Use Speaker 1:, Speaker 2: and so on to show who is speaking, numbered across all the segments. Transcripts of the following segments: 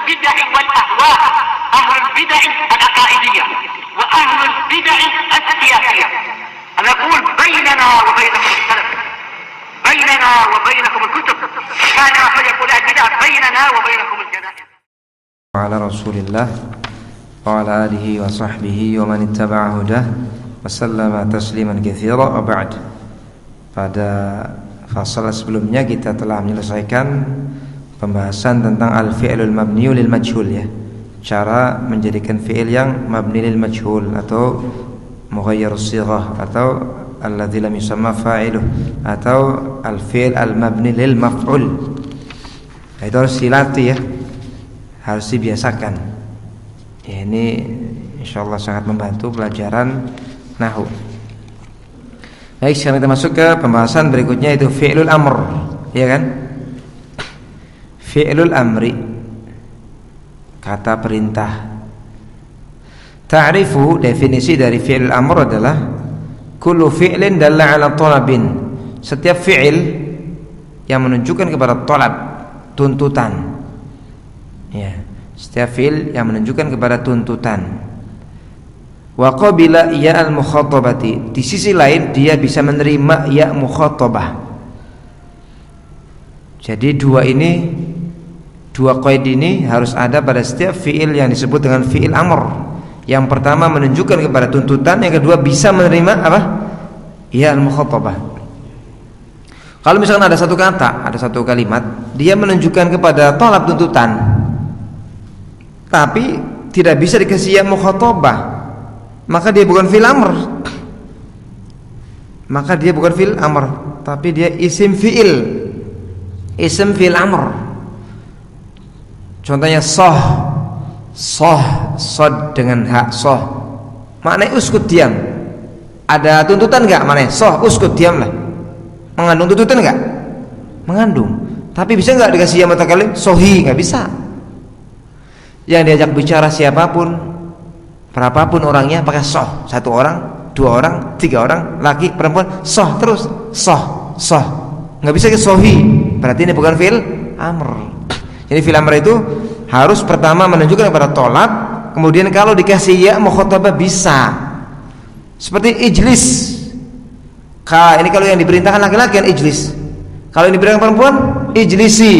Speaker 1: البدع والأهواء، أهل البدع العقائدية وأهل البدع السياسية. أنا أقول بيننا وبينكم السلف، بيننا وبينكم الكتب، كان أحد يقول البدع بيننا وبينكم الجنائز.
Speaker 2: وعلى رسول الله وعلى آله وصحبه ومن اتبع هداه وسلم تسliman katsira. Wa ba'd. Pada fasal sebelumnya kita telah menyelesaikan pembahasan tentang al-fi'lul mabniu lil majhul, ya. Cara menjadikan fi'il yang mabni lil majhul atau mughayyirus shighah atau alladzi lam yusamma fa'iluh atau al-fi'l al-mabni lil maf'ul. Itu harus dilatih, ya. Harus dibiasakan. Ya, ini insyaallah sangat membantu pelajaran nahwu. Baik, sekarang kita masuk ke pembahasan berikutnya, itu fi'lul amr, ya kan? Fi'lul amri, kata perintah. Ta'rifu, definisi dari fi'lul amr adalah kullu fi'lin dalla 'ala talabin, setiap fi'il yang menunjukkan kepada talab, tuntutan. Ya, setiap fi'il yang menunjukkan kepada tuntutan. Wa qabila ya al-mukhatabati, di sisi lain dia bisa menerima ya mukhatabah. Jadi dua qaid ini harus ada pada setiap fi'il yang disebut dengan fi'il amr. Yang pertama menunjukkan kepada tuntutan, yang kedua bisa menerima apa? Ya al-mukhatabah. Kalau misalkan ada satu kata, ada satu kalimat, dia menunjukkan kepada talab, tuntutan, tapi tidak bisa dikasih ya mukhatabah, maka dia bukan fi'il amr. Maka dia bukan fi'il amr, tapi dia isim fi'il. Isim fi'il amr. Contohnya soh, sod dengan hak, soh. Maknanya uskut, diam. Ada tuntutan enggak? Maknanya soh, uskut, diamlah. Mengandung tuntutan enggak? Mengandung. Tapi bisa enggak dikasih ya mutakalim? Sohi, enggak bisa. Yang diajak bicara siapapun, berapapun orangnya, pakai soh. Satu orang, dua orang, tiga orang, laki, perempuan, soh terus, soh. Nggak bisa ke sohi, berarti ini bukan fi'il amr. Jadi fi'il amr itu harus pertama menunjukkan kepada tolab, kemudian kalau dikasih ya mukhatabah bisa. Seperti ijlis. Ini kalau yang diperintahkan laki-laki kan ijlis. Kalau yang diperintahkan perempuan, ijlisi.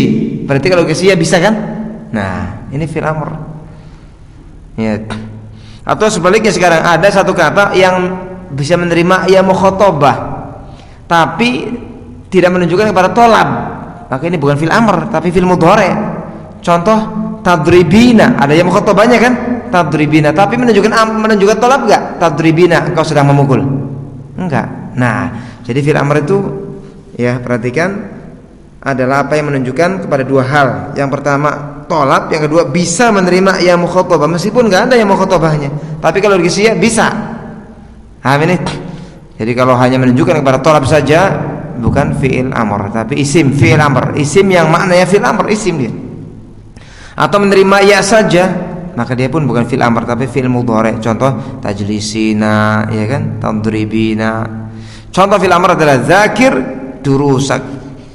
Speaker 2: Berarti kalau dikasih ya bisa kan? Nah, ini fi'il amr. Ya. Atau sebaliknya, sekarang ada satu kata yang bisa menerima ya mukhatabah tapi tidak menunjukkan kepada tolab, maka ini bukan fi'il amr tapi fi'il mudhari'. Contoh tadribina, ada ya mukhatabahnya kan, tadribina, tapi menunjukkan tolab enggak? Tadribina, engkau sedang memukul. Enggak. Nah, jadi fi'il amr itu, ya, perhatikan, adalah apa yang menunjukkan kepada dua hal. Yang pertama tolab, yang kedua bisa menerima ya mukhatabah meskipun enggak ada ya mukhatabahnya, tapi kalau dikasih ya bisa. Paham ini? Jadi kalau hanya menunjukkan kepada tolab saja, bukan fi'il amr tapi isim fi'il amr, isim yang maknanya fi'il amr, isim dia. Atau menerima ya saja, maka dia pun bukan fi'il amr tapi fi'il mudhari'. Contoh tajlisina, ya kan, tadribina. Contoh fi'il amr adalah zakir durusak,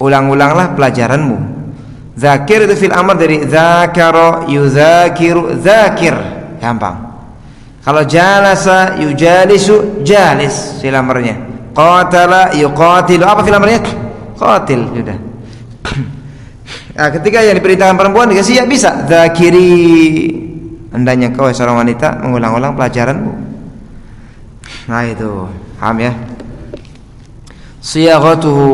Speaker 2: ulang-ulanglah pelajaranmu. Zakir itu fi'il amr dari zakara yuzakiru, zakir, gampang. Kalau jalasa yujalisu, jalis fi'il amrnya. Qatala yuqatilu, apa fi'il amrnya? Qatil, sudah. Nah, ketika yang diperintahkan perempuan dikasih ya bisa, zakiri, hendaknya kau seorang wanita mengulang-ulang pelajaranmu. Nah, itu paham ya. Siyaghatuhu,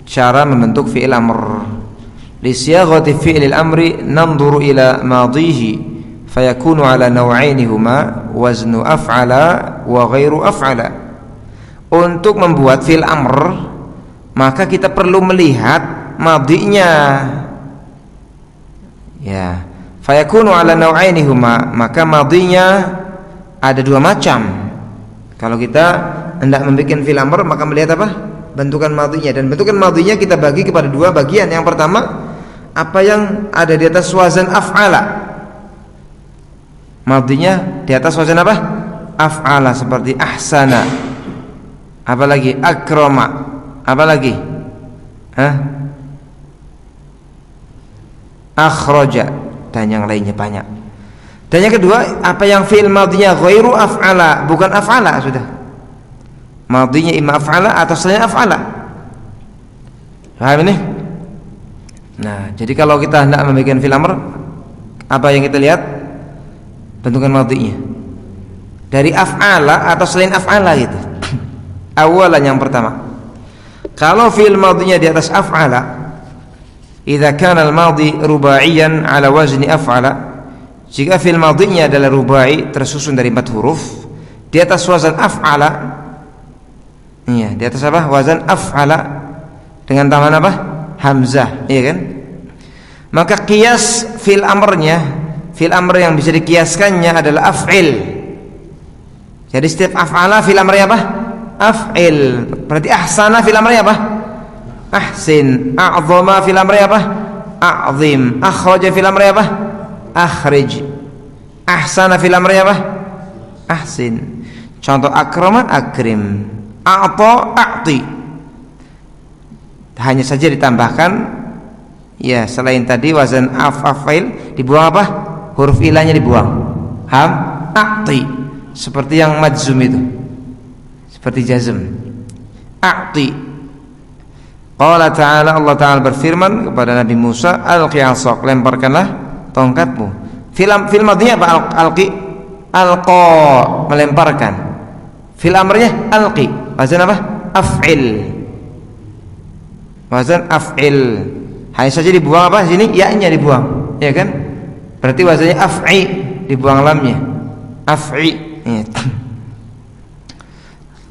Speaker 2: cara membentuk fi'il amr. Li siyaghati fi'il amri nanzuru ila madhihi fayakunu ala naw'aini huma waznu af'ala wa ghairu af'ala. Untuk membuat fi'il amr, maka kita perlu melihat madhinya. Ya, fayakunu ala naw'aini huma, maka madhinya ada dua macam. Kalau kita hendak membuat fi'il amr, maka melihat apa? Bentukan madhinya. Dan bentukan madhinya kita bagi kepada dua bagian. Yang pertama, apa yang ada di atas wazan af'ala. Madhinya di atas wazan apa? Af'ala, seperti ahsana. Apalagi akrama. Apalagi? Akhraja. dan yang lainnya banyak. Dan yang kedua, apa yang fi'il madhinya ghairu af'ala, bukan af'ala sudah. Madhinya imma af'ala atau selain af'ala. Paham ini? Nah, jadi kalau kita hendak membuat fi'il amr, apa yang kita lihat? Bentukan madhinya. Dari af'ala atau selain af'ala gitu. Awalan yang pertama. Kalau fi'il madhinya di atas af'ala, idza kana al-madhi rubaiyan ala wazni af'ala, jika fi'il madhinya adalah rubai tersusun dari 4 huruf di atas wazan af'ala, iya, di atas apa? Wazan af'ala dengan tambahan apa? Hamzah, iya kan? Maka qiyas fi'il amrnya, fi'il amr yang bisa dikiaskannya adalah af'il. Jadi setiap af'ala fi'il amrnya apa? Af'il. Berarti ahsana fi'il amrnya apa? Ahsin. A'zama fi'il amrnya apa? A'zim. Akhraja fi'il amrnya apa? Akhrij. Ahsana fi'il amrnya apa? Ahsin. Contoh akrama akrim, a'ta a'ti. Hanya saja ditambahkan ya selain tadi wazan af'il dibuang apa? Huruf ilahnya dibuang. Ham a'ti. Seperti yang majzum itu. Seperti jazm. A'ti. Qala ta'ala, Allah Ta'ala berfirman kepada Nabi Musa, alqi 'asak, lemparkanlah tongkatmu. Fil madhinya apa? Alqi, alqa, melemparkan. Fil amrnya alqi, wazan apa? Af'il. Wazan af'il. Hanya saja dibuang apa sini? Ya-nya dibuang, ya kan? Berarti wazannya af'i, dibuang lamnya. Af'i. Ya.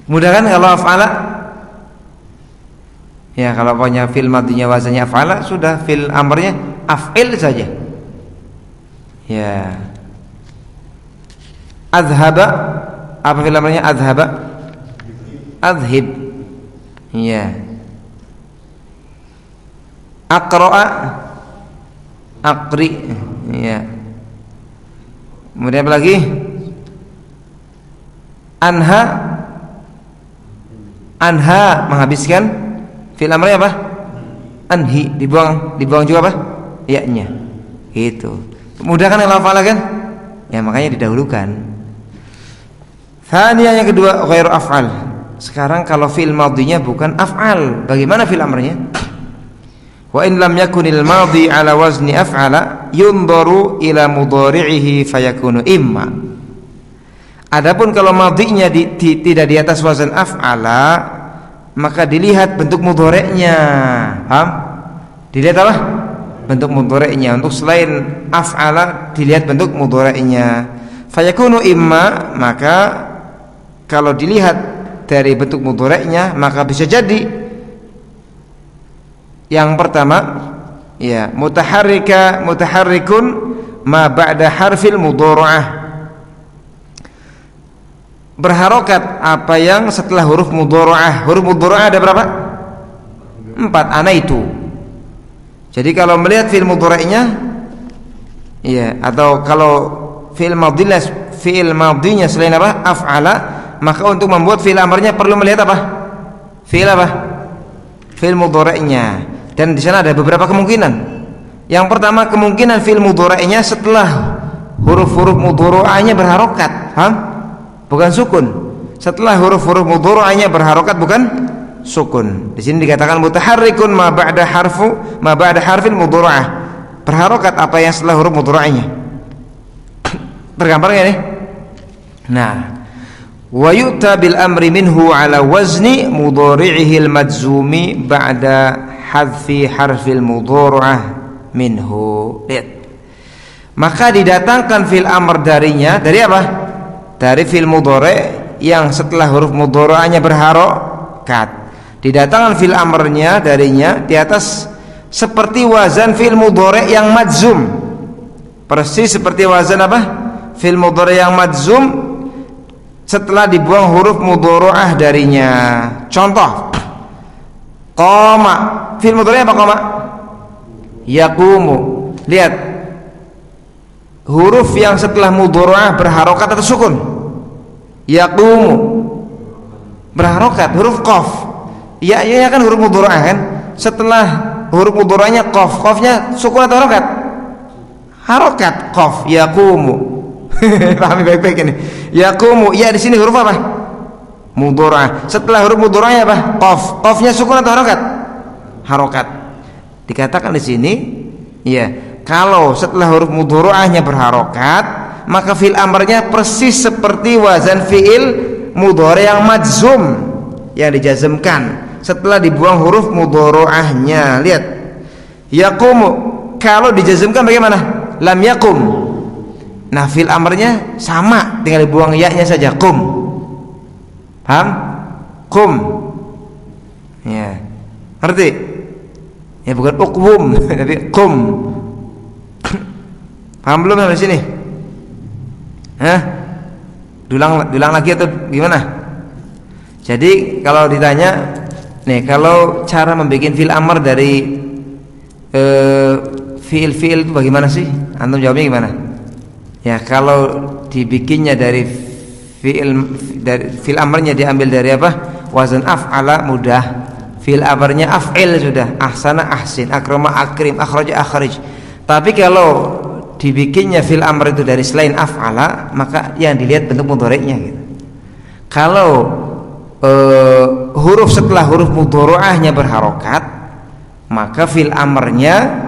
Speaker 2: Mudah kan kalau af'ala? Ya, kalau punya fil madhinya wazannya af'ala, sudah fil amrnya af'il saja. Ya. Adhaba, apa fil amrnya? Adhaba, adhib. Ya. Aqra'a, aqri. Ya. Kemudian apa lagi? Anha, anha, menghabiskan. Fi'il amrnya apa? Anhi, dibuang juga apa? Ya-nya. Gitu. Mudah kan kalau af'ala kan? Ya makanya didahulukan. Thaniya yang kedua ghairu af'al. Sekarang kalau fi'il madhinya bukan af'al, bagaimana fi'il amrnya? Wa in lam yakunil madhi ala wazni af'ala yundaru ila mudhari'ihi fayakunu imma. Adapun kalau madhinya tidak di atas wazan af'ala, maka dilihat bentuk mudhari'nya. Paham? Dilihat apa? Bentuk mudhari'nya. Untuk selain af'ala dilihat bentuk mudhari'nya. Fayakunu imma, maka kalau dilihat dari bentuk mudhari'nya maka bisa jadi yang pertama ya mutaharrikun ma ba'da harfil mudhara'ah, berharokat apa yang setelah huruf mudhara'ah. Huruf mudhara'ah ada berapa? 4, ana itu. Jadi kalau melihat fi'il mudhari'nya ya, atau kalau fi'il madhinya selain apa? Af'ala, maka untuk membuat fi'il amrnya perlu melihat apa? Fi'il apa? Fi'il mudhari'nya. Dan di sana ada beberapa kemungkinan. Yang pertama, kemungkinan fi'il mudhari'nya setelah huruf-huruf mudhara'ahnya berharokat. Paham? Bukan sukun. Setelah huruf-huruf mudhara'ahnya berharokat, bukan sukun. Di sini dikatakan mutaharrikun ma ba'da harfil mudhara'ah, berharokat apa yang setelah huruf mudhara'ahnya. Tergambar ya nih? Nah, wa yu'ta bil amri minhu ala wazni mudhari'ihi al majzumi ba'da hadfi harfil mudhara'ah minhu. Lihat. Maka didatangkan fil amr darinya, dari apa? Dari fil mudhari' yang setelah huruf mudhara'ahnya berharokat. Didatangkan fil amrnya darinya di atas seperti wazan fil mudhari' yang majzum. Persis seperti wazan apa? Fil mudhari' yang majzum setelah dibuang huruf mudhara'ah darinya. Contoh, qama, fil mudhari' apa qama? Yaqumu. Lihat, huruf yang setelah mudhara'ah berharokat atau sukun? Yaqumu, berharokat. Huruf qaf, ya kan huruf mudhara'ah kan? Setelah huruf mudhara'ahnya qaf, qafnya sukun atau harokat? harokat qaf yaqumu. Pahami baik-baik ini. Yaqumu, ya di sini huruf apa? Mudhari'ah. Setelah huruf mudhari'ah apa? Qaf. Qafnya sukun atau harokat? Harokat. Dikatakan di sini, ya, kalau setelah huruf mudhari'ahnya berharokat, maka fi'il amrnya persis seperti wazan fi'il mudhari' yang majzum, yang dijazmkan setelah dibuang huruf mudhari'ahnya. Lihat, yaqumu kalau dijazmkan bagaimana? Lam yakum. Nah, fi'il amrnya sama, tinggal dibuang ya-nya saja, kum. Paham? Kum. Ya. Ngerti? Ya, bukan uqwum, tapi kum. Paham belum sampai sini? Hah? Dulang lagi atau gimana? Jadi kalau ditanya, nih, kalau cara membuat fi'il amr dari fi'il itu bagaimana sih? Antum jawabnya gimana? Ya, kalau dibikinnya dari fi'il amrnya diambil dari apa? Wazan af'ala mudah. Fi'il amrnya af'il sudah. Ahsana ahsin, akrama akrim, akhraja akhrij. Tapi kalau dibikinnya fi'il amr itu dari selain af'ala, maka yang dilihat bentuk mudhari'nya gitu. Kalau huruf setelah huruf mudhari'ahnya berharokat, maka fi'il amrnya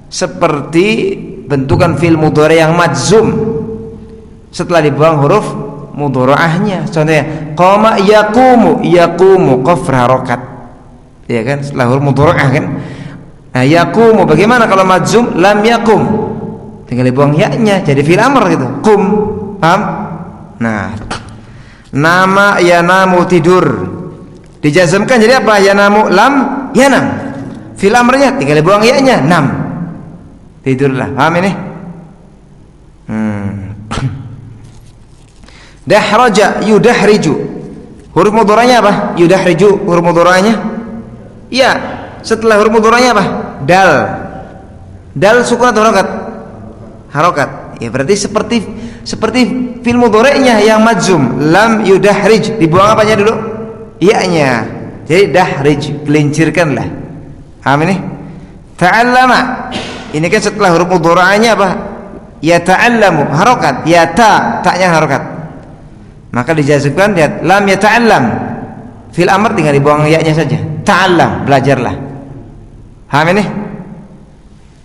Speaker 2: seperti bentukan fi'il mudhari' yang majzum setelah dibuang huruf mudhari'ahnya. Contohnya qama yaqumu, yaqumu qaf berharokat, ya kan, setelah huruf mudhari'ah kan. Nah, yaqumu bagaimana kalau majzum? Lam yakum, tinggal dibuang ya-nya jadi fi'il amr gitu, qum. Paham? Nah, nama yanamu tidur dijazmkan jadi apa? Yanamu lam yanam, fi'il amrnya tinggal dibuang ya-nya, nam, tidurlah. Paham ini? Dahraja yudahriju, huruf mudhari'nya apa? Yudahriju, huruf mudhari'nya ya, setelah huruf mudhari'nya apa? Dal. Dal sukun atau harokat? Harokat. Ya, berarti seperti fi'il mudhari'nya yang majzum, lam yudahrij, dibuang apanya dulu? Ya-nya. Jadi dahrij, gelincirkanlah. Paham ini? Ta'allama, ini kan setelah huruf mudhari'nya apa? Ya ta'allamu, harokat. Ya ta-nya harokat. Maka dijazmkan, lihat, lam ya ta'allam, fi'il amr tinggal dibuang ya-nya saja. Ta'allam, belajarlah. Paham ini?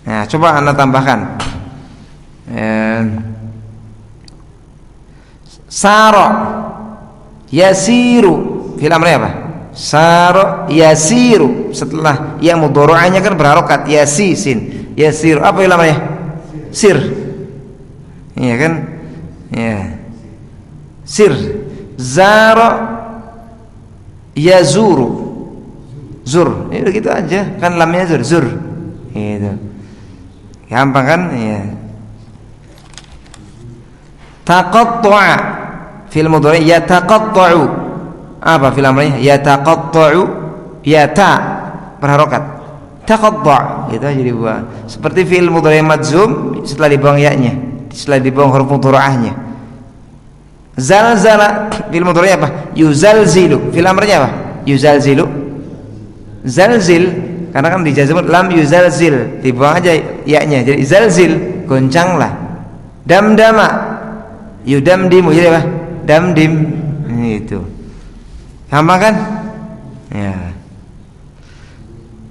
Speaker 2: Nah, coba anda tambahkan. Saro yasiru, fi'il amrnya apa? Saro yasiru, setelah ya mudhari'ahnya kan berharokat, yasisin, yasiru, apa fi'il amrnya? Sir. Iya kan? Ya. Sir. Zaro yazuru, zur. Ini begitu aja, kan lamnya zur. Gitu. Gampang kan? Ya. Taqatta'a, fi'il mudhari' yataqatta'u, apa fi'il amrnya? Yataqatta'u, ya ta berharokat, taqatta', gitu aja dibuang. Seperti fi'il mudhari' majzum setelah dibuang ya-nya, setelah dibuang huruf mudhari'ahnya. Zalzala, fi'il mudhari' apa? Yuzalzilu, fi'il amrnya apa? Yuzalzilu, zalzil, karena kan dijazm lam yuzalzil, dibuang aja ya-nya jadi zalzil, goncanglah. Damdama, yudamdimu, jadi apa? Damdim, itu. Gampang kan? Ya.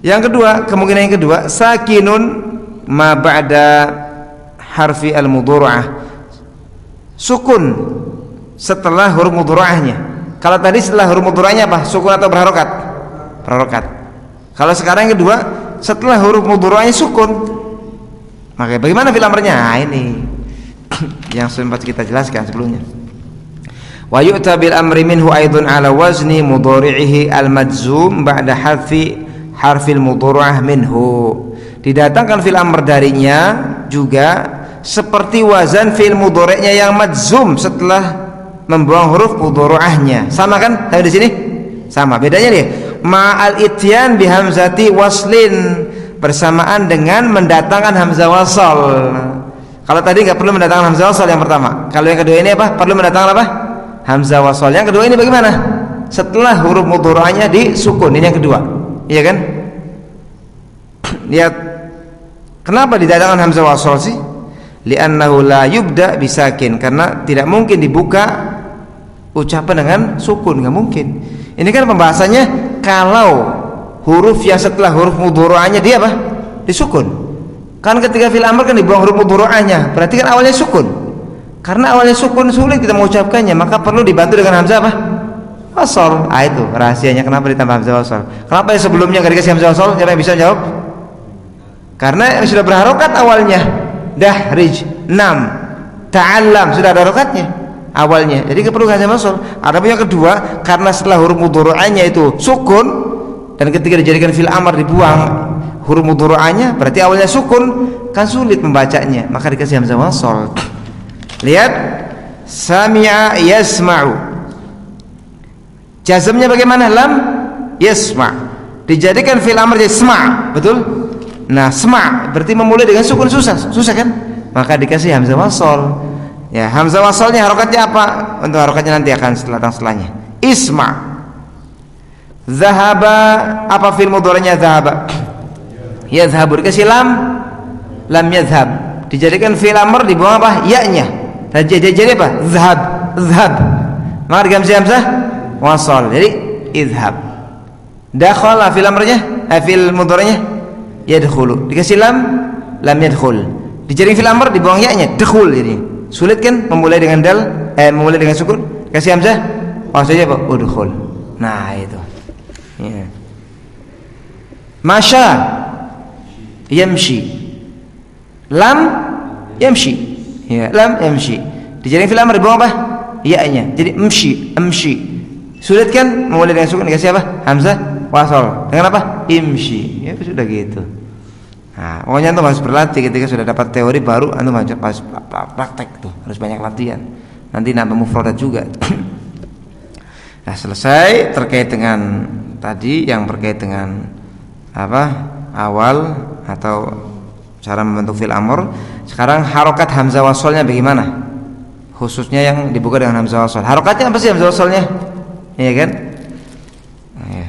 Speaker 2: Yang kedua, kemungkinan yang kedua, sakinun ma ba'da harfi al-mudhari'ah, sukun setelah huruf mudhari'ahnya. Kalau tadi setelah huruf mudhari'ahnya apa? Sukun atau berharokat? Berharokat. Kalau sekarang yang kedua, setelah huruf mudhari'ahnya sukun, maka bagaimana fi'il amrnya? Nah, ini yang sempat kita jelaskan sebelumnya. Wa yu'ta bil amri minhu aidun ala wazni mudhari'ihi al-majzum ba'da harfil mudhari'ah minhu. Didatangkan fi'il amr darinya juga seperti wazan fi'il mudhari'nya yang majzum setelah membuang huruf mudhari'ahnya. Sama kan? Tadi di sini sama. Bedanya nih, ma'al ityan bi hamzati waslin, bersamaan dengan mendatangkan hamzah wasal. Kalau tadi nggak perlu mendatangkan hamzah wasal yang pertama. Kalau yang kedua ini apa? Perlu mendatangkan apa? Hamzah wasal. Yang kedua ini bagaimana? Setelah huruf mudhari'ahnya disukun. Ini yang kedua. Iya kan? Lihat, kenapa didatangkan hamzah wasal sih? li'annahu la yubda bisakin, karena tidak mungkin dibuka ucapan dengan sukun, nggak mungkin. Ini kan pembahasannya kalau huruf yang setelah huruf mudhari'ahnya dia apa? Disukun. Kan ketika fil amr kan dibuang huruf mudhari'ahnya, berarti kan awalnya sukun. Karena awalnya sukun sulit kita mengucapkannya, maka perlu dibantu dengan hamzah apa? Wasol. Itu rahasianya kenapa ditambah hamzah wasol. Kenapa yang sebelumnya nggak dikasih hamzah wasol? Siapa yang bisa jawab? Karena yang sudah berharokat awalnya. Dahrij, nam, ta'allam, sudah ada harokatnya awalnya. Jadi perlu hamzah wasol. Adapun yang kedua, karena setelah huruf mudhari'ahnya itu sukun, dan ketika dijadikan fil amr dibuang huruf mudhari'ahnya, berarti awalnya sukun, kan sulit membacanya, maka dikasih hamzah wasol. Lihat, sami'a yasma'u. Jazmnya bagaimana? Lam yasma'. Dijadikan fil amr jadi sma', betul? Nah, sma' berarti memulai dengan sukun, susah kan? Maka dikasih hamzah wasol. Ya, hamzah wasolnya harokatnya apa? Untuk harokatnya nanti akan setelahnya. Isma'. Zahaba, apa fil mudhari'nya zahaba? Yadhhabu, dikasih lam yadhhab. Dijadikan fil amr di bawah apa? Ya-nya. Jadi apa? Zahab. Maka dikasih hamzah wasol, jadi idhab. Dakhala fil amrnya, fil mudhari'nya yadkhulu, dikasih lam yadkhul. Dijadikan fil amr dibuang ya-nya, dakhul. Jadi sulit kan memulai dengan dal, memulai dengan sukun. Kasih hamzah wasol apa? Udkhul. Nah, itu. Ya. Masya yamshi, lam yamshi. Ya, lam yamshi. Dijadikan fil amr dibuang apa? Ya-nya. Jadi amshi. Sulit kan memulai dengan sukun, dikasih apa? Hamzah wasol. Dengan apa? Imshi. Ya sudah gitu. Nah, pokoknya antum harus berlatih. Ketika sudah dapat teori baru, antum harus praktek tuh, harus banyak latihan. Nanti nambah mufradat juga. Nah, selesai terkait dengan tadi yang berkait dengan apa? Awal atau cara membentuk fil amr. Sekarang harokat hamzah wasolnya bagaimana? Khususnya yang dibuka dengan hamzah wasol. Harokatnya apa sih hamzah wasolnya? Iya kan? Ya.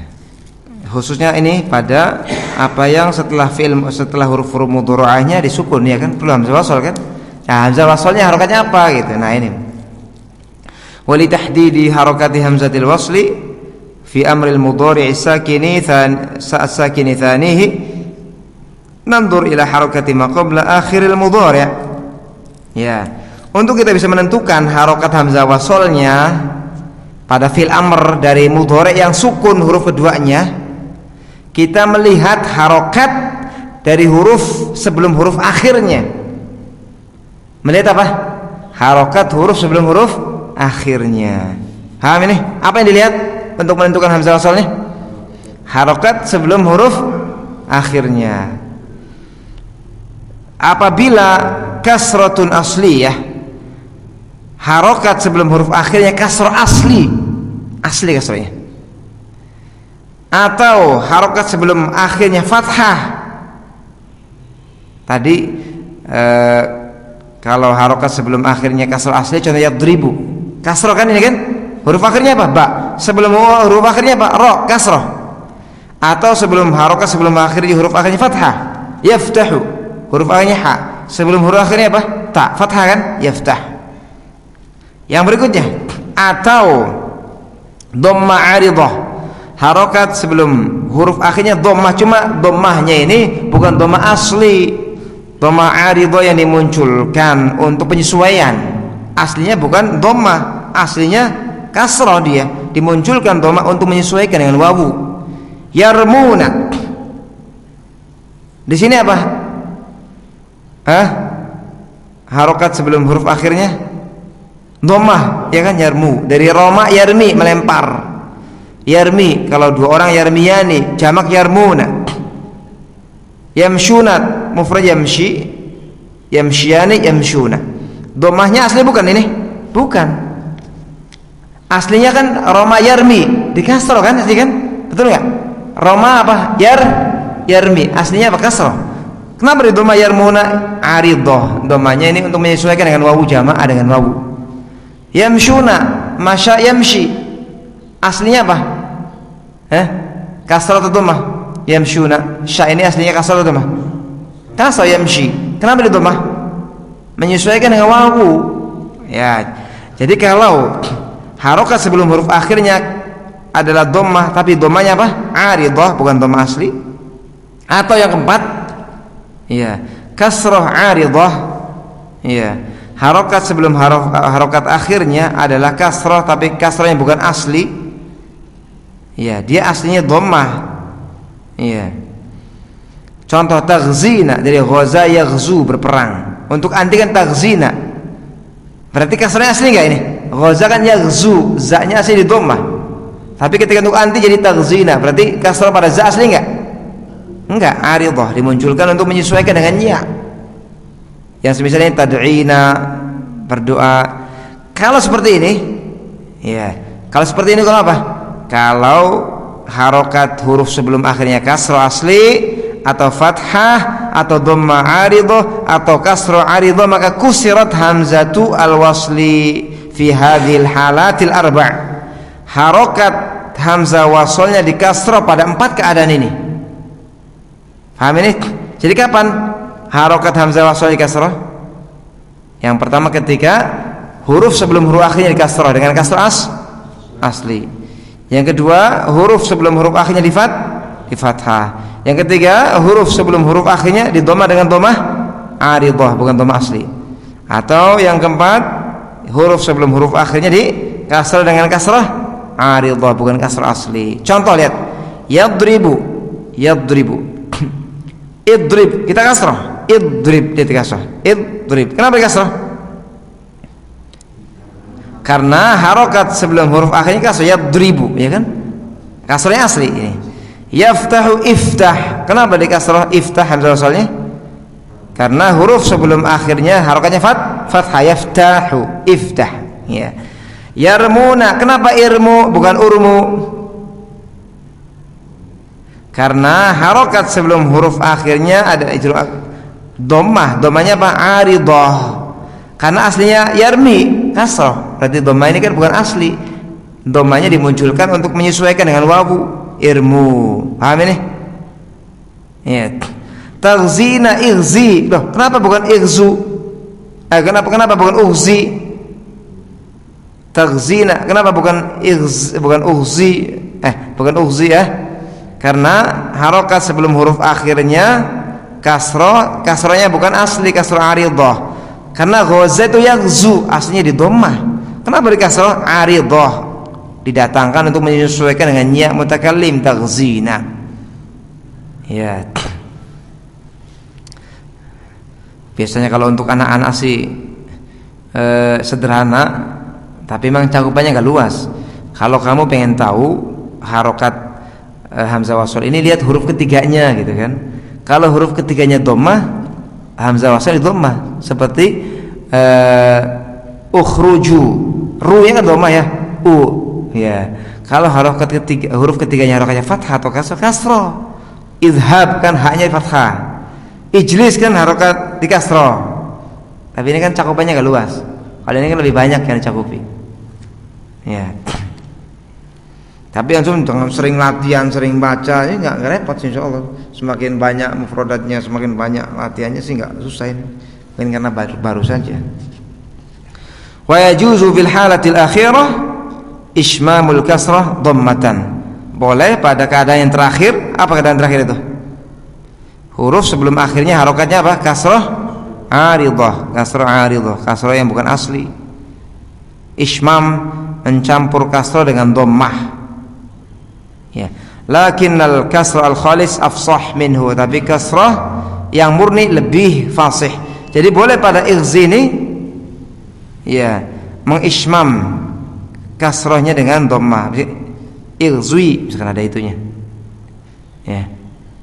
Speaker 2: Khususnya ini pada apa yang setelah huruf-huruf mudhari'ahnya disukun, ya kan? Perlu hamzah wasol kan? Nah, hamzah wasolnya harokatnya apa gitu. Nah, ini. Wa li tahdidi harakati hamzatil wasli fi amril mudhari'i sakini thanihi nandur ila harakati ma qabla akhiril mudhari'. Ya. Untuk kita bisa menentukan harokat hamzah wasolnya pada fil amr dari mudhari' yang sukun huruf keduanya, kita melihat harokat dari huruf sebelum huruf akhirnya. Melihat apa? Harokat huruf sebelum huruf akhirnya. Paham ini? Apa yang dilihat untuk menentukan hamzah wasolnya? Harokat sebelum huruf akhirnya. Apabila kasratun asliyah, harokat sebelum huruf akhirnya kasroh asli kasrohnya, atau harokat sebelum akhirnya fathah. Tadi kalau harokat sebelum akhirnya kasroh asli, contohnya yadribu, kasroh kan ini kan, huruf akhirnya apa? Ba. Sebelum huruf akhirnya apa? Ro, kasroh. Atau sebelum harokat sebelum akhirnya huruf akhirnya fathah, yaftahu, huruf akhirnya ha. Sebelum huruf akhirnya apa? Ta, fathah kan? Yaftah. Yang berikutnya, atau dhamma aridah, harokat sebelum huruf akhirnya dhammah, cuma dhammahnya ini bukan dhammah asli, dhammah aridah yang dimunculkan untuk penyesuaian. Aslinya bukan dhammah, aslinya kasrah, dia dimunculkan dhammah untuk menyesuaikan dengan wawu. Yarmuna, di sini apa? Harokat sebelum huruf akhirnya dhammah, ya kan? Yarmu, dari roma yarmi, melempar. Yarmi, kalau dua orang yarmiyani, jamak yarmuna. Yamshuna, mufrad yamshi, yamshiyani, yamshuna. Dhammahnya asli bukan ini? Bukan. Aslinya kan roma yarmi, di kasroh kan asli kan? Betul enggak? Roma apa? Yarmi, aslinya apa? Kasroh. Kenapa di dhammah yarmuna? Aridah. Dhammahnya ini untuk menyesuaikan dengan wawu jamaah dengan wawu. Yamshuna, masya yamshi, aslinya apa? Kasrah atau dhammah? Yamshuna, sya ini aslinya kasrah atau dhammah? Kasrah yamshi. Kenapa di dhammah? menyesuaikan dengan wawu. Ya. Jadi kalau harokat sebelum huruf akhirnya adalah dhammah, tapi dhammahnya apa? Aridhah, bukan dhammah asli. Atau yang keempat, ya, kasrah aridhah. Ya. Harokat sebelum harokat akhirnya adalah kasrah, tapi kasrahnya bukan asli. Ya, dia aslinya dhammah. Ya. Contoh taghzina dari ghaza yaghzu, berperang. Untuk anti kan taghzina. Berarti kasrahnya asli enggak ini? Ghaza kan yaghzu, za-nya asli di dhammah. Tapi ketika untuk anti jadi taghzina, berarti kasrah pada za asli enggak? Enggak, aridhah dimunculkan untuk menyesuaikan dengan ya. Yang misalnya tad'ina, berdoa. Kalau seperti ini, ya. Kalau seperti ini kalau apa? Kalau harokat huruf sebelum akhirnya kasrah asli, atau fathah, atau dhammah aridhah, atau kasrah aridhah, maka kusirat hamzatu al-wasli fi hadhil halatil arba'. Harokat hamzah wasolnya di kasrah pada 4 keadaan ini. Paham ini? Jadi kapan harokat hamzah wasol di kasrah? Yang pertama ketika huruf sebelum huruf akhirnya di kasrah dengan kasrah asli. Yang kedua, huruf sebelum huruf akhirnya di fathah. Yang ketiga, huruf sebelum huruf akhirnya di dhammah dengan dhammah aridhah, bukan dhammah asli. Atau yang keempat, huruf sebelum huruf akhirnya di kasrah dengan kasrah aridhah, bukan kasrah asli. Contoh lihat, yadribu, idrib, kita kasrah, idrib, dia kasrah, idrib. Kenapa kasrah? Karena harokat sebelum huruf akhirnya kasrah, yadribu, ya kan? Kasrahnya asli ini. Yaftahu, iftah. Kenapa di kasrah iftah hamzah wasalnya? Karena huruf sebelum akhirnya harokatnya fathah, yaftahu, iftah. Ya. Yarmuna, kenapa irmu bukan urmu? Karena harokat sebelum huruf akhirnya ada itu dhammah, dhammahnya apa? Aridhah. Karena aslinya yarmi, kasrah. Berarti dhammah ini kan bukan asli. Dhammahnya dimunculkan untuk menyesuaikan dengan wawu. Irmu, paham ini? Ya. Taghzina, ighzi. Loh, kenapa bukan ighzu? Kenapa bukan ughzi? Taghzina, kenapa bukan ighz, bukan ughzi? Bukan ughzi ya. Karena harokat sebelum huruf akhirnya kasrahnya bukan asli, kasrah aridhah. Karena ghaza itu yaghzu, aslinya di dhammah. Kenapa di kasrah aridhah? Didatangkan untuk menyesuaikan dengan ya mutakallim, taghzina. Ya. Biasanya kalau untuk anak-anak sih sederhana, tapi memang cakupannya gak luas. Kalau kamu pengen tahu harokat hamzah wasol ini, lihat huruf ketiganya gitu kan. Kalau huruf ketiganya dhammah, hamzah wasol itu dhammah, seperti ukhruju, ru-nya kan dhammah ya, ya. Kalau huruf ketiganya harokatnya fathah atau kasrah. Idhab kan haknya fathah. Ijlis kan harokat di kasrah. Tapi ini kan cakupannya gak luas. Kalau ini kan lebih banyak yang dicakupi. Ya. Tapi langsung jangan sering latihan, sering baca, ini nggak repot sih insyaallah. Semakin banyak mufradatnya, semakin banyak latihannya sih nggak susah ini. Mungkin karena baru saja. Wa yajuzu fil halatil akhirah ismamul kasrah dhammatan. Boleh pada keadaan yang terakhir. Apa keadaan terakhir itu? Huruf sebelum akhirnya harokatnya apa? Kasrah aridhah, kasrah aridhah, kasrah yang bukan asli. Ismam mencampur kasrah dengan dhammah. Ya. Lakinnal kasrah al-khalis afsah minhu, tapi kasrah yang murni lebih fasih. Jadi boleh pada ighzi ini ya mengismam kasrahnya dengan dhammah. Ighzi misalkan ada itunya. Ya.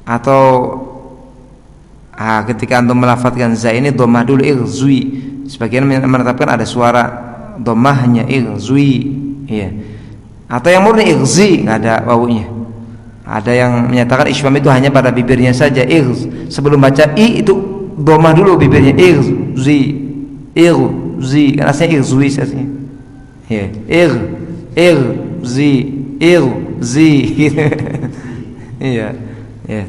Speaker 2: Atau ketika antum melafadzkan za ini dhammah dulu, ighzi. Sebagian menetapkan ada suara dhammahnya, ighzi. Ya. Atau yang murni ighzi, enggak ada wawunya. Ada yang menyatakan ismam itu hanya pada bibirnya saja, sebelum baca i itu dhammah dulu bibirnya, ighzi, kan aslinya ighzi aslinya. Ya, ighzi. Iya, ya.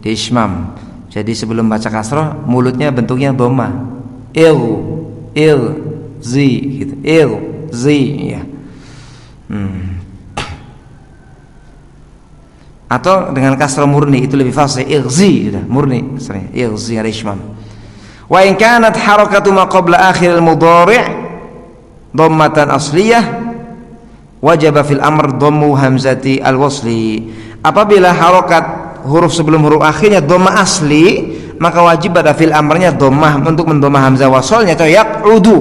Speaker 2: Di ismam. Jadi sebelum baca kasrah mulutnya bentuknya dhammah. Zi gitu. Zi ya. Atau dengan kasrah murni itu lebih fasih, igzi gitu, murni kasrahnya, igzi al-ishmam. Wa in kanat harakatu ma qabla akhir al-mudhari' dhammatan asliyah wajaba fil amr dhammu hamzati al-wasli. Apabila harakat huruf sebelum huruf akhirnya dhammah asli, maka wajib pada fil amrnya dhammah untuk mendhammah hamzah wasalnya, atau yaq'udu.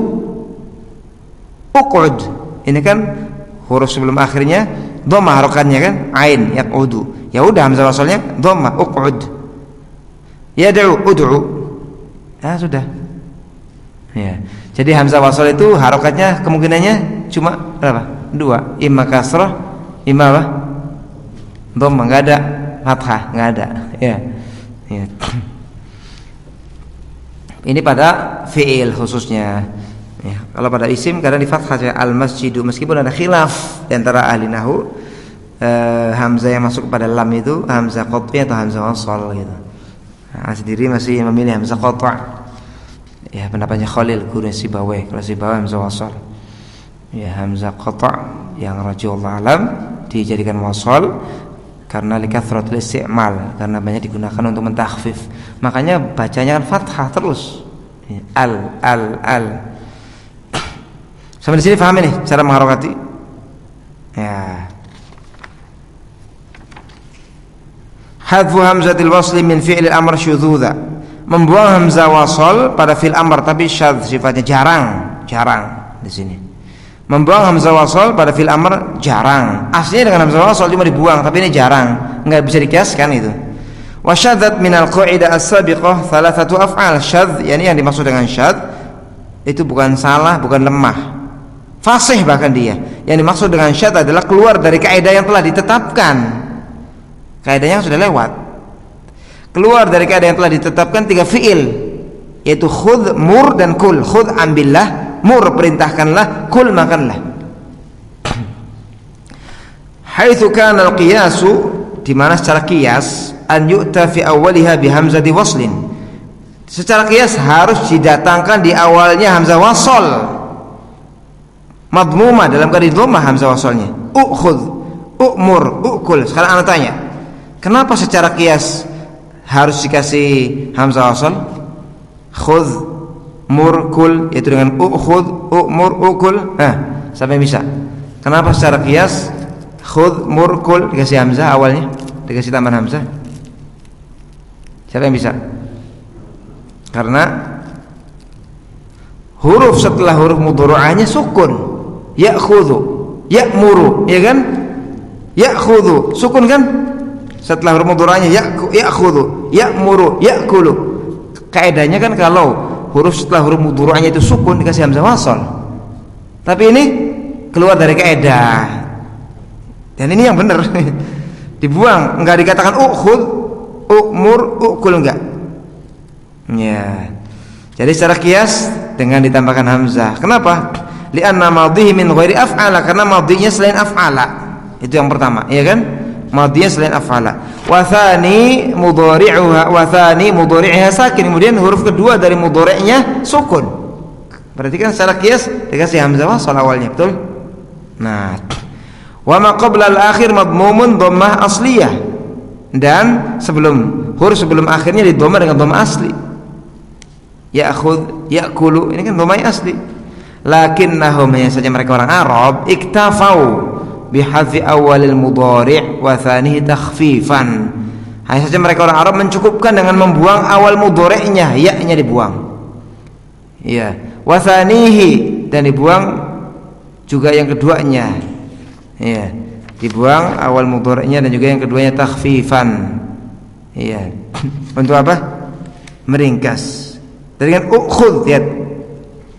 Speaker 2: Uq'ud. Ini kan huruf sebelum akhirnya dhammah harakatnya kan, ain, yaq'udu. Ya udah hamzah wasalnya dhammah, uq'ud. Yad'u, ud'u. Ya sudah. Ya. Jadi hamzah wasal itu harakatnya kemungkinannya cuma berapa? 2, imma kasrah, imma apa? Dhammah, enggak ada fathah, enggak ada. Ya. Ya. Ini pada fi'il khususnya. Ya, kalau pada isim kadang di fathah saja, al-masjidu, meskipun ada khilaf di antara ahli nahwu, hamzah yang masuk pada lam itu hamzah qat'i atau hamzah wasal gitu. Nah, sendiri masih memilih hamzah qat'. Ya, pendapatnya Khalil Guru Sibawai, kalau Sibawai hamzah wasal. Ya, hamzah qat' yang radhiyallahu alam dijadikan wasal karena likathratul isti'mal, karena banyak digunakan untuk mentakhfif. Makanya bacanya kan fathah terus. Al. Sampai di sini paham ini cara mengharokati? Ya. Hadfu hamzatil wasli min fi'il amr syudzudha. Membuang hamzah wasal pada fi'il amr tapi syadz, sifatnya jarang di sini. Membuang hamzah wasal pada fi'il amr jarang. Aslinya dengan hamzah wasal cuma dibuang, tapi ini jarang, enggak bisa dikiaskan itu. Wa syadzat minal qa'idah as-sabiqah thalathatu af'al. Syadz yakni yang dimaksud dengan syadz itu bukan salah, bukan lemah, fasih bahkan dia. Yang dimaksud dengan syadz adalah keluar dari kaidah yang telah ditetapkan. Kaidahnya sudah lewat. Keluar dari kaidah yang telah ditetapkan 3 fi'il, yaitu khudh, mur dan kul. Khudh ambillah, mur perintahkanlah, kul makanlah. Haitsu kana al-qiyasu, di mana secara qiyas an yu'ta fi awwaliha bi hamzati waslin. Secara qiyas harus didatangkan di awalnya hamzah wasal madmumah, dalam keadaan dhammah hamzah wasalnya. Ukhudh, u'mur, ukul. Sekarang anda tanya, kenapa secara qiyas harus dikasih hamzah wasal? Khudh, mur, kul, yaitu dengan ukhudh, u'mur, ukul. Sampai bisa. Kenapa secara qiyas khudh, mur, kul dikasih hamzah awalnya, dikasih tambahan hamzah? Siapa yang bisa? Karena huruf setelah huruf mudhari'ahnya sukun. Ya'khudhu, ya'muru, ya kan? Ya'khudhu, sukun kan? Setelah huruf mudhari'ahnya ya'khudhu, ya'muru, ya'kulu. Kaidahnya kan kalau huruf setelah huruf mudhari'ahnya itu sukun dikasih hamzah wasal. Tapi ini keluar dari kaidah. Dan ini yang benar. Dibuang, enggak dikatakan ukhudh, u'mur, ukul, enggak. Ya. Jadi secara qiyas dengan ditambahkan hamzah. Kenapa? Li'anna madhihi min ghairi af'ala, karena madhinya selain af'ala. Itu yang pertama, ya kan? Madhinya selain af'ala. Wa tsani mudhari'uha, wa tsani mudhari'iha sakin. Kemudian huruf kedua dari mudhari'nya sukun. Berarti kan secara qiyas dikasih hamzah wasal awalnya, betul? Nah, wa ma qabla al-akhir madmumun dhammah asliyah. Dan huruf sebelum akhirnya didhammah dengan dhammah asli. Ya'khudh, ya'kulu, ini kan dhammah asli. Lakinnahum, hanya saja mereka orang Arab, iktafau bihadfi awalil mudhari' wa tsanihi takhfifan. Hanya saja mereka orang Arab mencukupkan dengan membuang awal mudhari'nya, ya-nya dibuang. Ya, wa tsanihi, dan dibuang juga yang keduanya. Ya, dibuang awal mudhari'nya dan juga yang keduanya takhfifan. Iya. Untuk apa? Meringkas. Dengan ukhudh, lihat.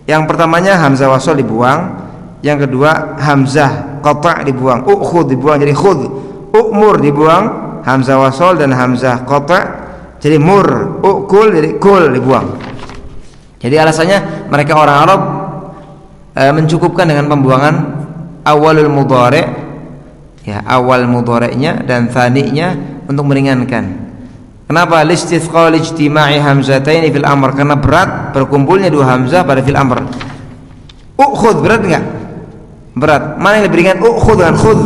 Speaker 2: Yang pertamanya hamzah wasal dibuang, yang kedua hamzah qata' dibuang, ukhudh dibuang jadi khudh, u'mur dibuang, hamzah wasal dan hamzah qata' jadi mur, ukul jadi kul dibuang. Jadi alasannya mereka orang Arab mencukupkan dengan pembuangan awalul mudhari', ya, awal mudhari'nya dan tsani'nya untuk meringankan. Kenapa? Listithqal ijtima'i hamzataini fil amr, karena berat berkumpulnya dua hamzah pada fil amr. Ukhudh berat enggak? Berat. Mana yang lebih ringan? Ukhudh dengan khudh.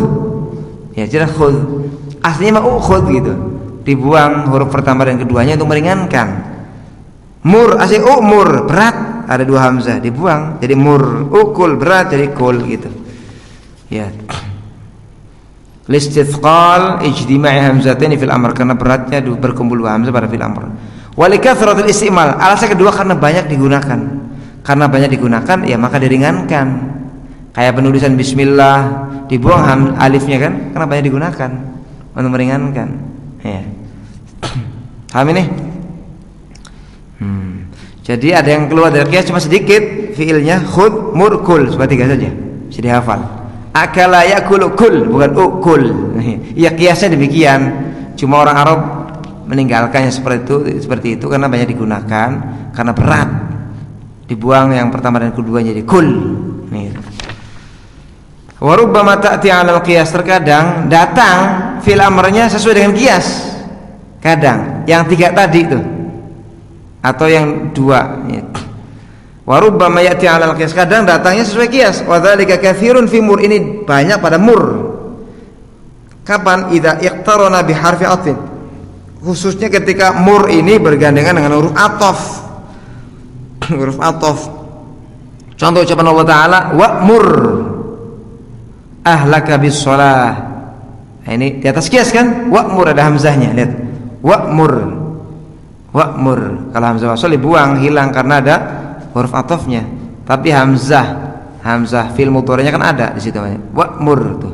Speaker 2: Ya, jelas khudh. Aslinya mah ukhudh gitu. Dibuang huruf pertama dan keduanya untuk meringankan. Mur asli umur, berat, ada dua hamzah, dibuang jadi mur. Ukul berat jadi kul gitu. Ya. Listithqal ijtima'i hamzataini fil amr, karena beratnya berkumpul dua hamzah pada fil amr. Walikathratul istimal, alasan kedua karena banyak digunakan. Karena banyak digunakan ya maka diringankan. Kayak penulisan bismillah, dibuang alifnya kan karena banyak digunakan untuk meringankan. Ya. Paham ini? Jadi ada yang keluar dari qiyas cuma sedikit, fiilnya khud, mur, kul, cuma tiga saja. Bisa dihafal. Akala yakulu kul, bukan ukul. Ya qiyasnya demikian. Cuma orang Arab meninggalkannya seperti itu karena banyak digunakan, karena berat. Dibuang yang pertama dan kedua jadi kul. Wa rubbama ta'ti 'ala al-qiyas, terkadang datang fil amrnya sesuai dengan qiyas. Kadang yang tiga tadi itu atau yang dua. Wa rubbama ya'ti 'ala al-qiyas, kadang datangnya sesuai qiyas. Wa dzalika katsirun fi mur, ini banyak pada mur. Kapan? Idza iqtarana bi harfi atfin, khususnya ketika mur ini bergandengan dengan huruf ataf. Huruf ataf. Contoh ucapan Allah Ta'ala, wa'mur ahlaka bis shalah. Nah, ini di atas qiyas kan? Wa'mur ada hamzahnya, lihat. Wa'mur. Wa'mur. Kalau hamzah wasal dibuang, hilang karena ada huruf atafnya. Tapi hamzah fil mudhari'nya kan ada di situ. Wa'mur tuh.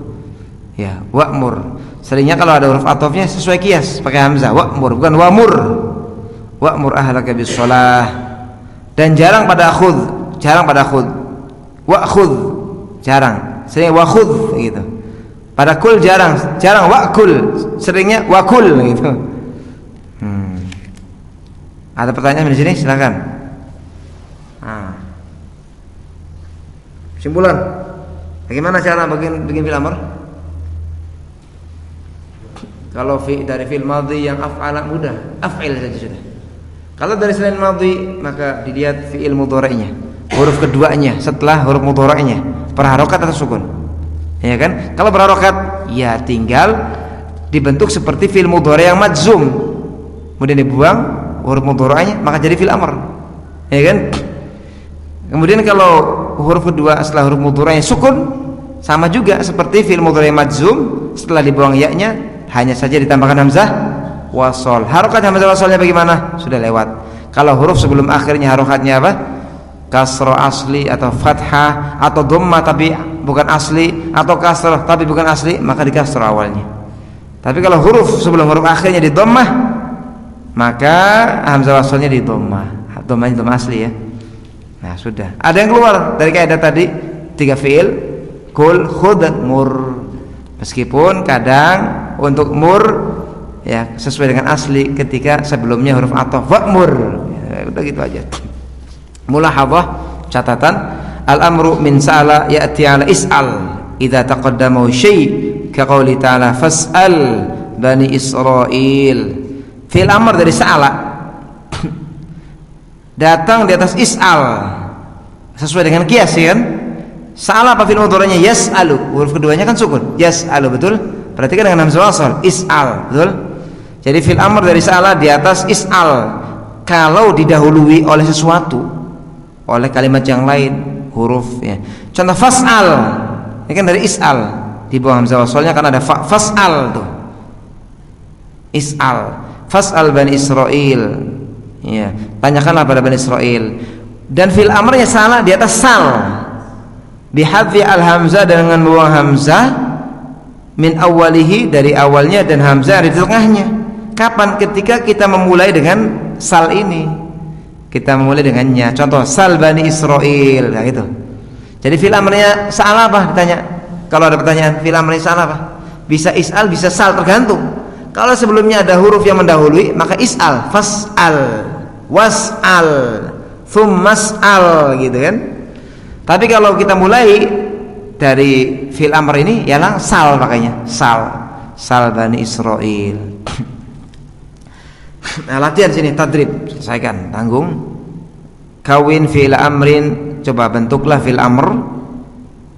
Speaker 2: Ya, wa'mur. Seringnya kalau ada huruf atafnya sesuai qiyas pakai hamzah, wa'mur, bukan wa'mur. Wa'mur ahlaka bis shalah. Dan jarang pada khudh, wa'khudh jarang, sering wa'khudh gitu. Pada kul jarang wa'kul, seringnya wa'kul gitu. Ada pertanyaan di sini, silakan. Kesimpulan, bagaimana cara bikin fil amr? Kalau dari fil madhi yang af'ala mudah, af'il saja sudah. Kalau dari selain madhi maka dilihat fi'il mudhari'nya, huruf keduanya setelah huruf mudhari'nya berharokat atau sukun. Ya kan? Kalau berharokat ya tinggal dibentuk seperti fi'il mudhari' yang majzum. Kemudian dibuang huruf mudhari'nya maka jadi fi'il amr. Ya kan? Kemudian kalau huruf kedua setelah huruf mudhari'nya sukun, sama juga seperti fi'il mudhari' majzum, setelah dibuang ya-nya hanya saja ditambahkan hamzah wasol. Harokat hamzah wasolnya bagaimana? Sudah lewat. Kalau huruf sebelum akhirnya harokatnya apa? Kasroh asli atau fathah atau dhamma tapi bukan asli, atau kasroh tapi bukan asli, maka di kasroh awalnya. Tapi kalau huruf sebelum huruf akhirnya di dhammah, maka hamzah wasolnya di dhammah. Dhammahnya dhammah asli ya. Nah sudah. Ada yang keluar dari kaidah tadi, tiga fiil, kul, khud, dan mur. Meskipun kadang untuk mur ya sesuai dengan asli ketika sebelumnya huruf ataf, wa'mur. Ya, udah gitu aja. Mulahadhah, catatan, al-amru min sa'ala ya'ti 'ala is'al idza taqaddama syai' ka qouli ta'ala fas'al bani Israil. Fil amr dari sa'ala datang di atas is'al sesuai dengan qiyas ya kan? Sa'ala apa fil mudhari'nya? Yas'alu, huruf keduanya kan sukun. Yas'alu, betul? Perhatikan dengan hamzah wasal, is'al, betul? Jadi fil amr dari sa'ala di atas is'al kalau didahului oleh sesuatu, oleh kalimat yang lain, huruf ya. Contoh fas'al, ini kan dari is'al, di bawah hamzah wasalnya kan ada fas'al tuh. Is'al, fas'al bani Israil. Ya, tanyakanlah pada bani Israil. Dan fil amrnya sa'ala di atas sal. Bihadfi al-hamzah, dengan buang hamzah min awalihi, dari awalnya, dan hamzah di tengahnya. Kapan? Ketika kita memulai dengan sal ini, kita memulai dengannya. Contoh sal bani Israil, nah gitu. Jadi fil amrnya sa'al apa? Ditanya. Kalau ada pertanyaan fil amrnya sa'al apa? Bisa is'al, bisa sal, tergantung. Kalau sebelumnya ada huruf yang mendahului, maka is'al, fas'al, was'al, thummas'al, gitu kan. Tapi kalau kita mulai dari fil amr ini, ialah sal, makanya sal bani Israil. Nah, latihan sini tadrib, selesaikan, tanggung. Kawin fi'il amrin, coba bentuklah fi'il amr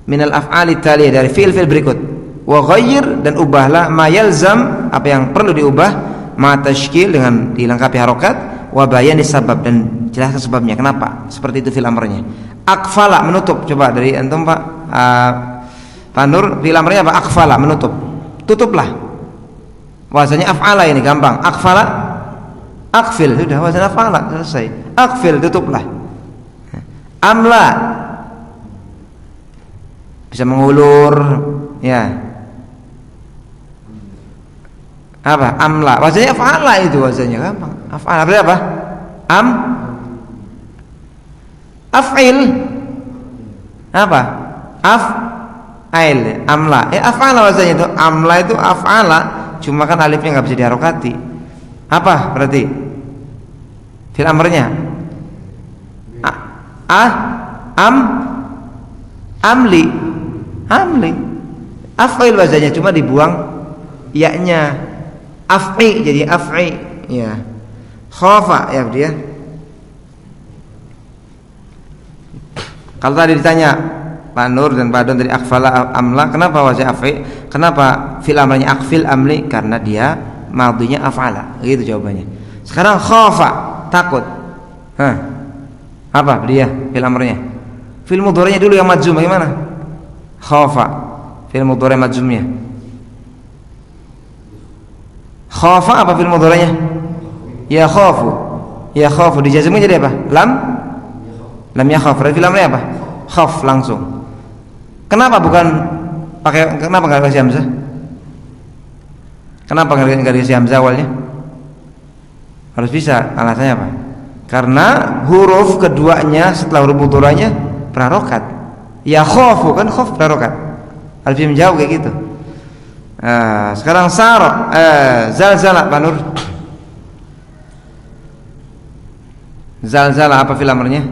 Speaker 2: minal af'ali taliyah, dari fi'il-fi'il berikut. Wa ghayyir, dan ubahlah ma yalzam, apa yang perlu diubah, ma tashkil, dengan dilengkapi harokat, wa bayani sabab, dan jelaskan sebabnya kenapa seperti itu fi'il amrnya. Akfala, menutup, coba dari antum Pak Nur, fi'il amrnya apa? Akfala, menutup, tutuplah. Wazannya af'ala, ini gampang. Akfala, akfil, sudah wazan af'ala, selesai. Akfil, tutuplah. Amla, bisa mengulur, ya. Apa? Amla, wazannya af'ala, itu wazannya gampang. Af'ala berarti apa? Af'il, apa? Af'il, amla. Af'ala wazannya itu. Amla itu af'ala, cuma kan alifnya nggak bisa diharokati. Apa berarti? Fi'il amrnya amli. Af'il wazannya, cuma dibuang ya-nya. Af'i jadi af'i, ya. Khafa, ya dia. Kalau tadi ditanya Pak Nur dan Pak Don dari akfala amla, kenapa wazan af'i? Kenapa fi'il amrnya akfil amli? Karena dia madhinya af'ala, gitu jawabannya. Sekarang khafa, takut. Apa dia fi'il amrnya? Fi'il mudhari'nya dulu yang majzum, bagaimana? Khafa, fi'il mudhari' majzumnya. Khafa apa fi'il mudhari'nya? Ya khafu. Ya khafu dijazmnya jadi apa? Lam yakhaf. Fi'il amrnya apa? Khaf, langsung. Kenapa enggak kasih hamzah? Kenapa enggak dikasih hamzah awalnya? Harus bisa, alasannya apa? Karena huruf keduanya setelah huruf mudhari'nya berharokat. Ya khafu, kan khaf berharokat. Harus bisa menjawab kayak gitu. Sekarang zalzala, Pak Nur. Zalzala apa fi'il amrnya?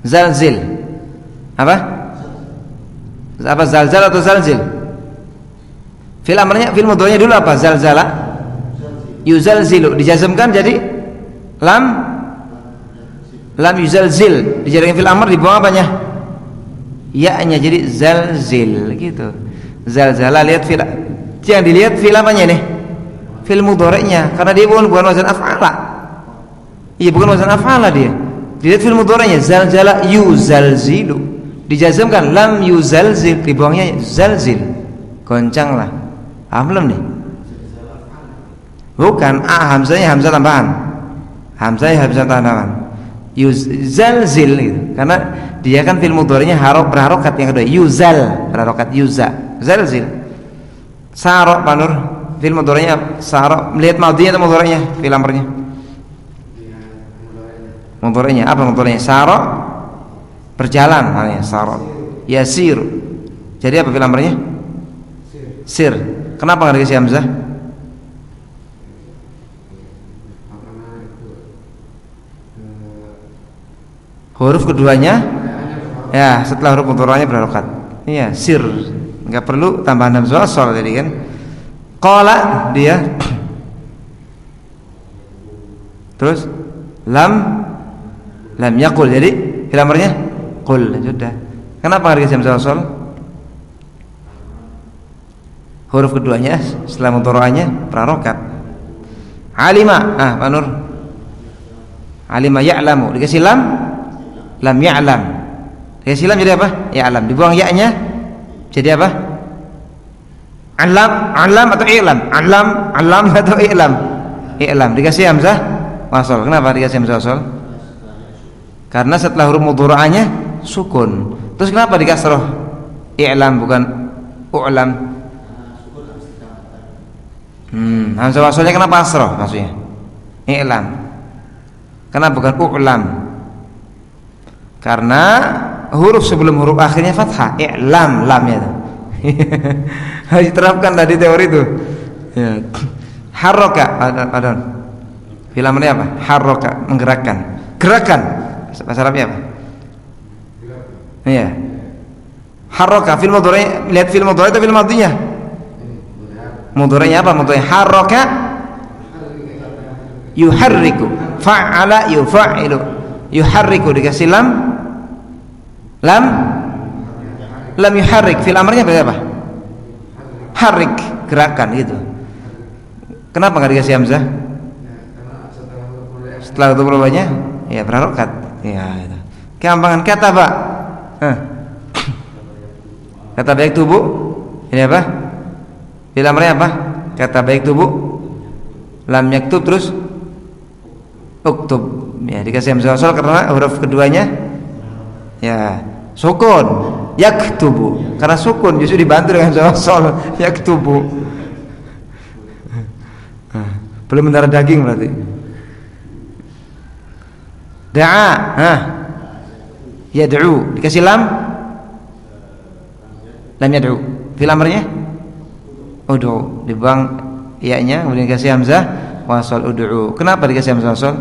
Speaker 2: Zalzil. Apa zalzal atau zalzil? Fi'il amrnya, fi'il mudhari'nya dulu apa? Zalzala. Yuzalzilu, dijazmkan jadi lam yuzalzil, dijadikan fi'il amr, dibuang apanya? Ya-nya, jadi zalzil gitu. Zalzala, lihat fi'il, yang dilihat fi'il apanya nih? Fi'il mudhari'nya, karena dia bukan wazan af'ala. Iya, bukan wazan af'ala dia. Dilihat fi'il mudhari'nya, zalzala yuzalzilu, dijazmkan lam yuzalzil, dibuangnya zalzil. Goncanglah. Belum nih? Bukan, hamzanya hamzah tambahan. Hamzanya hamzah tambahan. Yuzalzil gitu. Karena dia kan fi'il mudhari'nya berharokat, yang kedua yuzal, berharokat yuza. Zalzil. Saro, Pak Nur, fi'il mudhari'nya saro. Melihat madhinya atau mudhari'nya fi'il amrnya? Mudhari'nya. Apa mudhari'nya? Saro, berjalan namanya saro. Yasir. Jadi apa fi'il amrnya? Sir. Kenapa enggak dikasih hamzah? Huruf keduanya ya setelah huruf mudhari'nya berharokat. Iya, sir. Enggak perlu tambahan hamzah wasal tadi kan. Qala, dia. Terus lam yaqul, jadi fi'il amrnya qul, sudah. Kenapa enggak dikasih hamzah wasal? Huruf keduanya setelah mudhari'nya berharokat. Alima, Pak Nur. Alima ya'lamu, dikasih lam ya'lam. Dikasih lam jadi apa? Ya'lam. Dibuang ya-nya jadi apa? Alam atau i'lam? Alam atau i'lam? I'lam. Dikasih hamzah wasal. Kenapa dikasih hamzah wasal? Karena setelah huruf mudhari'nya sukun. Terus kenapa dikasroh? I'lam bukan u'lam. Hamzah wasalnya kenapa asroh maksudnya? I'lam. Kenapa bukan u'lam? Karena huruf sebelum huruf akhirnya fathah, i'lam, lamnya itu. Harus diterapkan tadi teori itu. Ya. Harroka, pardon. Fi'il amrnya apa? Harroka, menggerakkan. Gerakan. Bahasa Arabnya apa? Iya. Harroka, fi'il mudhari', lihat fi'il mudhari' atau fi'il madhinya? Mudhari'nya apa? Mudhari' harroka yuharriku, fa'ala yufa'ilu, yuharriku dikasih lam yuharrik, fil amrnya berarti apa? Harik, gerakan gitu. Kenapa nggak dikasih hamzah? Setelah huruf rubahnya ya berharokat. Ya itu. Gampangan kata Pak. Kata baik tubuh ini apa? Fil amrnya apa? Kata baik tubuh lam yaktub terus uktub. Ya dikasih hamzah wasal karena huruf keduanya ya sukun, yaktubu. Karena sukun justru dibantu dengan hamzah wasal, yaktubu. Belum mendarah daging berarti. Da'a, yad'u, dikasih lam yad'u. Fil amrnya ud'u, dibuang ya-nya kemudian dikasih hamzah wasal ud'u. Kenapa dikasih hamzah wasal?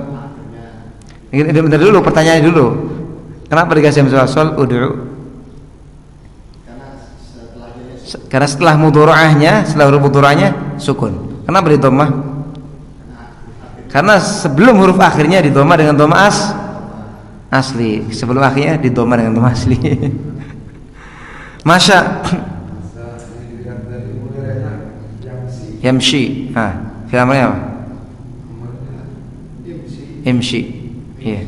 Speaker 2: Bentar dulu, pertanyaannya dulu. Kenapa dikasih hamzah wasal ud'u? Karena setelah mudhora'ahnya, setelah huruf mudhora'ahnya sukun. Kenapa di dhammah? Karena sebelum huruf akhirnya di dhammah dengan dhammah asli. Sebelum akhirnya di dhammah dengan dhammah asli. Masya yamshi. Fil amrnya apa? Imshi. Iya.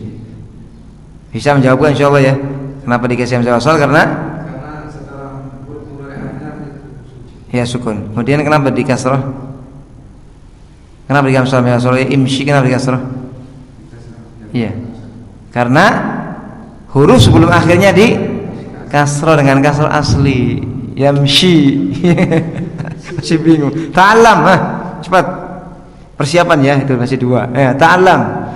Speaker 2: Bisa menjawabkan insyaallah ya. Kenapa dikasih hamzah wasal? Karena setelah ya sukun. Kemudian kenapa di kasrah? Kenapa di hamzah wasal? Imshi kenapa di kasrah? Iya. Karena huruf sebelum akhirnya di kasrah dengan kasrah asli. Yamshi. Masih bingung. Ta'allam, cepat. Persiapan ya, itu masih dua. Ta'allam.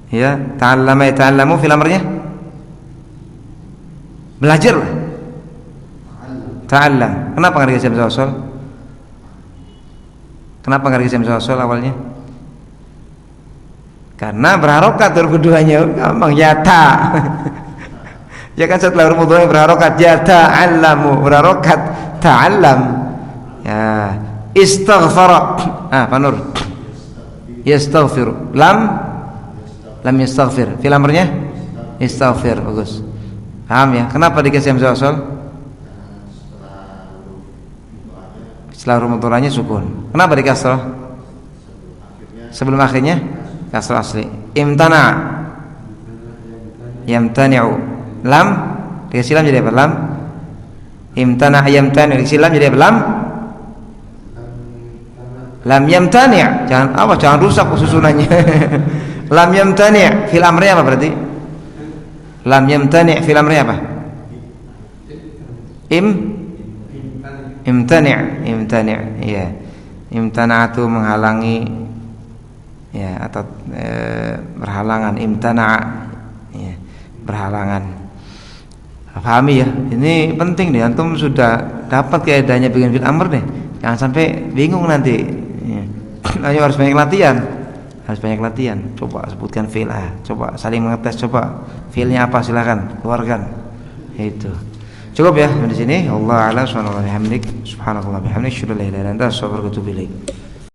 Speaker 2: Ya, ta'allama yata'allamu fil amrnya. Belajar. Ta'allam. Kenapa enggak dikasih hamzah wasal? Kenapa enggak dikasih hamzah wasal awalnya? Karena berharokat huruf keduanya gampang yata. Ya kan setelah huruf mudhari berharokat ya ta'allamu, berharokat ta'allam. Ya, istaghfara. Pak Nur. Yastaghfir. Lam yastaghfir. Fil amrnya istaghfir. Bagus. Paham ya? Kenapa dikasih hamzah wasal? Setelah huruf mudhari'nya sukun. Kenapa dikasrah? Sebelum akhirnya kasrah asli. Imtana. Yamtani'u. Lam dikasih lam jadi apa? Lam. Imtana yamtani dikasih lam jadi apa? Lam yamtani'. Jangan rusak susunannya. Lam yamtani' fil amri apa berarti? Lam yamtani' fil amri apa? Imtani'. Iya. Imtana'atu menghalangi ya atau berhalangan. Imtana'a ya, berhalangan. Pahami ya, ini penting nih, antum sudah dapat kaidahnya bikin fil amr nih, jangan sampai bingung nanti ya. Ayo harus banyak latihan, coba sebutkan fil, coba saling mengetes, coba filnya apa silakan keluarkan, itu cukup ya di sini. Allah a'lam, subhanallah bihamdik, asyhadu an la ilaha illa anta, astaghfiruka wa atubu ilaik.